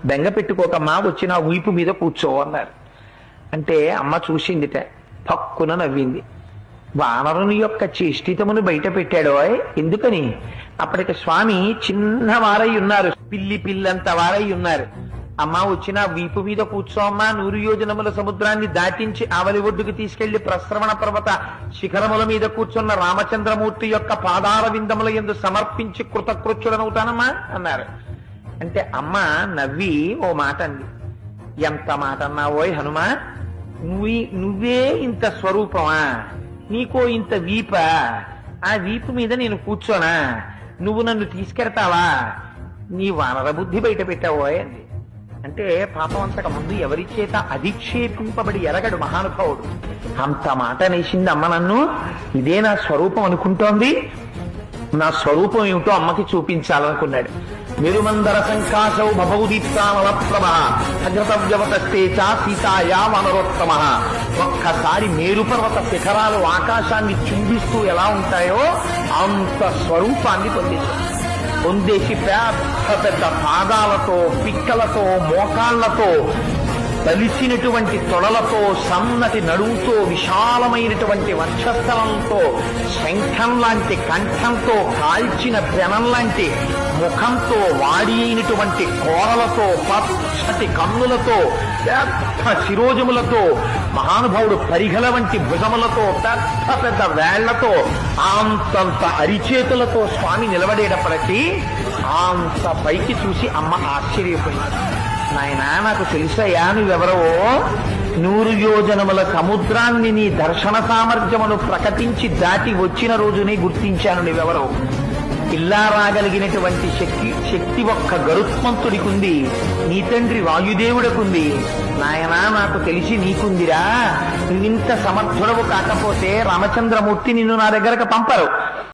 బెంగ పెట్టుకోకమ్మా, వచ్చి నా వీపు మీద కూర్చో అన్నారు. అంటే అమ్మ చూసిందిట, పక్కున నవ్వింది. వానరుని యొక్క చేష్టితమును బయట పెట్టాడో. ఎందుకని? అప్పటికి స్వామి చిన్నవారై ఉన్నారు, పిల్లి పిల్లంత వారై ఉన్నారు. అమ్మ వచ్చిన వీపు మీద కూర్చోమ్మా, 100 యోజనముల సముద్రాన్ని దాటించి ఆవలి ఒడ్డుకు తీసుకెళ్లి ప్రశ్రవణ పర్వత శిఖరముల మీద కూర్చున్న రామచంద్రమూర్తి యొక్క పాదార విందముల యందు సమర్పించి కృతకృత్యుడనవుతానమ్మా అన్నారు. అంటే అమ్మ నవ్వి ఓ మాట అంది. ఎంత మాట అన్నావోయ్ హనుమా, నువ్వే ఇంత స్వరూపమా, నీకో ఇంత వీప, ఆ వీపు మీద నేను కూర్చోనా, నువ్వు నన్ను తీసుకెడతావా, నీ వానర బుద్ధి బయట పెట్టావోయ్ అంది. అంటే పాపం అంతకు ముందు ఎవరి చేత అధిక్షేపింపబడి ఎరగడు మహానుభావుడు. అంత మాట అనేసింది అమ్మ నన్ను. ఇదే నా స్వరూపం అనుకుంటోంది, నా స్వరూపం ఏమిటో అమ్మకి చూపించాలనుకున్నాడు. మెరుమందర సంకాశౌ భవౌదీప్తానల ప్రభ అగ్రతవ్యవతస్తే చ సీతాయా వనరోత్తమ. ఒక్కసారి మేరుపర్వత శిఖరాలు ఆకాశాన్ని చుంబిస్తూ ఎలా ఉంటాయో అంత స్వరూపాన్ని పొందేసి పెద్ద పెద్ద పాదాలతో, పిక్కలతో, మోకాళ్లతో, తలిసినటువంటి తొడలతో, సన్నటి నడువుతో, విశాలమైనటువంటి వక్షస్థలంతో, శంఖం లాంటి కంఠంతో, కాల్చిన పెనం లాంటి ముఖంతో, వాడి అయినటువంటి కోరలతో, పచ్చటి కన్నులతో, పెద్ద శిరోజములతో, మహానుభావుడు పరిగల వంటి భుజములతో, పెద్ద పెద్ద వేళ్లతో, అంతంత అరిచేతులతో స్వామి నిలబడేటప్పటికీ అంత పైకి చూసి అమ్మ ఆశ్చర్యపోయింది. నాయనా, నాకు తెలుసయ్యా నువ్వెవరవో. 100 యోజనముల సముద్రాన్ని నీ దర్శన సామర్థ్యమును ప్రకటించి దాటి వచ్చిన రోజునే గుర్తించాను నువ్వెవరో. ఇలా రాగలిగినటువంటి శక్తి ఒక్క గరుత్మంతుడికుంది, నీ తండ్రి వాయుదేవుడికుంది. నాయనా, నాకు తెలిసి నీకుందిరా. నువ్వింత సమర్థుడవు కాకపోతే రామచంద్రమూర్తి నిన్ను నా దగ్గరకు పంపరు.